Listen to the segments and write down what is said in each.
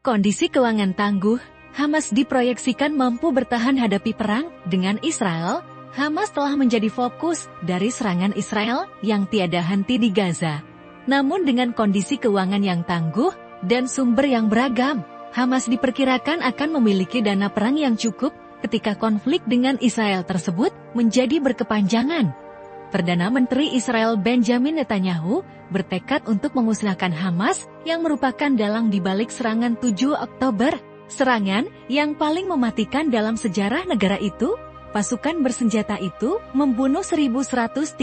Kondisi keuangan tangguh, Hamas diproyeksikan mampu bertahan hadapi perang dengan Israel. Hamas telah menjadi fokus dari serangan Israel yang tiada henti di Gaza. Namun dengan kondisi keuangan yang tangguh dan sumber yang beragam, Hamas diperkirakan akan memiliki dana perang yang cukup ketika konflik dengan Israel tersebut menjadi berkepanjangan. Perdana Menteri Israel Benjamin Netanyahu bertekad untuk memusnahkan Hamas yang merupakan dalang dibalik serangan 7 Oktober. Serangan yang paling mematikan dalam sejarah negara itu. Pasukan bersenjata itu membunuh 1.139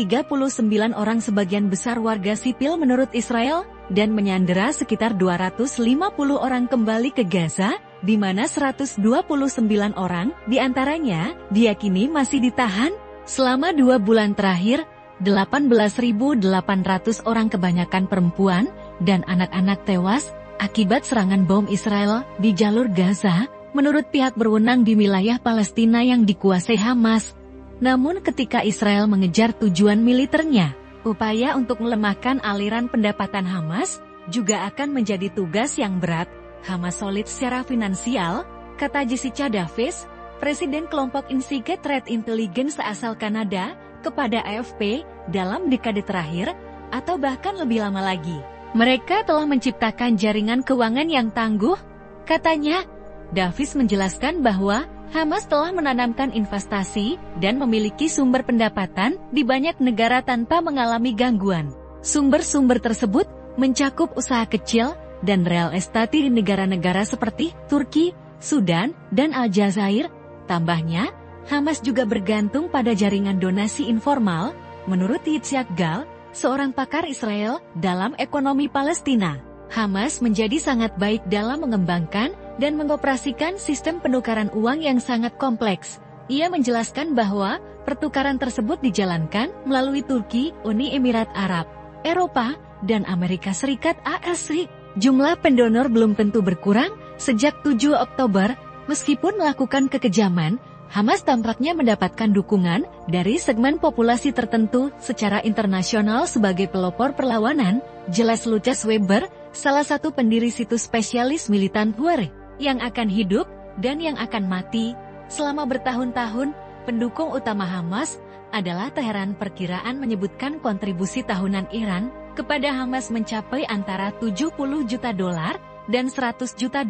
orang, sebagian besar warga sipil menurut Israel, dan menyandera sekitar 250 orang kembali ke Gaza, di mana 129 orang diantaranya diyakini masih ditahan. Selama 2 bulan terakhir, 18.800 orang, kebanyakan perempuan dan anak-anak, tewas akibat serangan bom Israel di jalur Gaza, menurut pihak berwenang di wilayah Palestina yang dikuasai Hamas. Namun ketika Israel mengejar tujuan militernya, upaya untuk melemahkan aliran pendapatan Hamas juga akan menjadi tugas yang berat. Hamas solid secara finansial, kata Jessica Davis, Presiden kelompok Insight Threat Intelligence asal Kanada, kepada AFP, dalam dekade terakhir, atau bahkan lebih lama lagi, mereka telah menciptakan jaringan keuangan yang tangguh, katanya. Davis menjelaskan bahwa Hamas telah menanamkan investasi dan memiliki sumber pendapatan di banyak negara tanpa mengalami gangguan. Sumber-sumber tersebut mencakup usaha kecil dan real estate di negara-negara seperti Turki, Sudan, dan Aljazair. Tambahnya, Hamas juga bergantung pada jaringan donasi informal, menurut Yitzhak Gal, seorang pakar Israel dalam ekonomi Palestina. Hamas menjadi sangat baik dalam mengembangkan dan mengoperasikan sistem penukaran uang yang sangat kompleks. Ia menjelaskan bahwa pertukaran tersebut dijalankan melalui Turki, Uni Emirat Arab, Eropa, dan Amerika Serikat (AS). Jumlah pendonor belum tentu berkurang sejak 7 Oktober. Meskipun melakukan kekejaman, Hamas tampaknya mendapatkan dukungan dari segmen populasi tertentu secara internasional sebagai pelopor perlawanan, jelas Lucas Weber, salah satu pendiri situs spesialis militan War, yang akan hidup dan yang akan mati. Selama bertahun-tahun, pendukung utama Hamas adalah Teheran. Perkiraan menyebutkan kontribusi tahunan Iran kepada Hamas mencapai antara $70 juta dan $100 juta.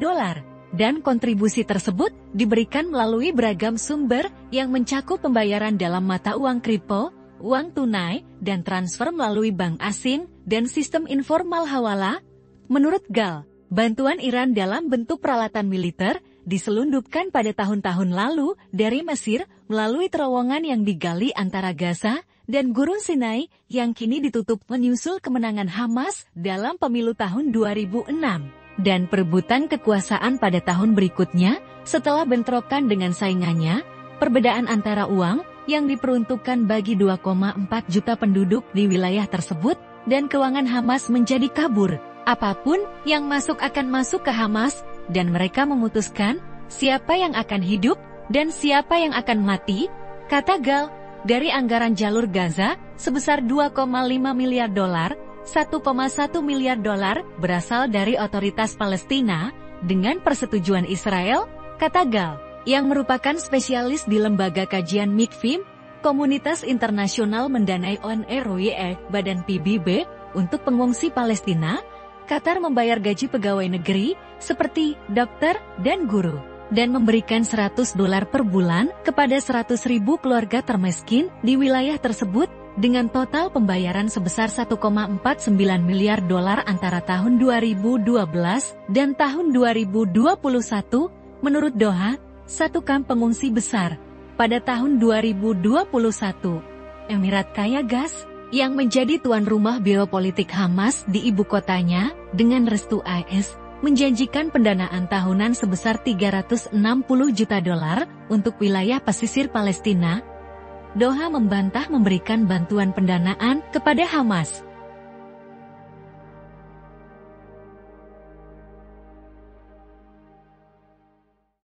Dan kontribusi tersebut diberikan melalui beragam sumber yang mencakup pembayaran dalam mata uang kripto, uang tunai, dan transfer melalui bank asing, dan sistem informal hawala. Menurut Gal, bantuan Iran dalam bentuk peralatan militer diselundupkan pada tahun-tahun lalu dari Mesir melalui terowongan yang digali antara Gaza dan Gurun Sinai yang kini ditutup menyusul kemenangan Hamas dalam pemilu tahun 2006. Dan perebutan kekuasaan pada tahun berikutnya, setelah bentrokan dengan saingannya, perbedaan antara uang yang diperuntukkan bagi 2,4 juta penduduk di wilayah tersebut, dan keuangan Hamas menjadi kabur. Apapun yang masuk akan masuk ke Hamas, dan mereka memutuskan siapa yang akan hidup dan siapa yang akan mati, kata Gal. Dari anggaran jalur Gaza sebesar $2,5 miliar, $1,1 miliar berasal dari otoritas Palestina dengan persetujuan Israel, kata Gal, yang merupakan spesialis di lembaga kajian MIKFIM. Komunitas internasional mendanai UNRWA, Badan PBB, untuk pengungsi Palestina. Qatar membayar gaji pegawai negeri seperti dokter dan guru, dan memberikan $100 per bulan kepada 100.000 keluarga termiskin di wilayah tersebut, dengan total pembayaran sebesar $1,49 miliar antara tahun 2012 dan tahun 2021, menurut Doha, satu kamp pengungsi besar. Pada tahun 2021, Emirat Kaya Gas, yang menjadi tuan rumah biopolitik Hamas di ibu kotanya, dengan restu AS, menjanjikan pendanaan tahunan sebesar $360 juta untuk wilayah pesisir Palestina. Doha membantah memberikan bantuan pendanaan kepada Hamas.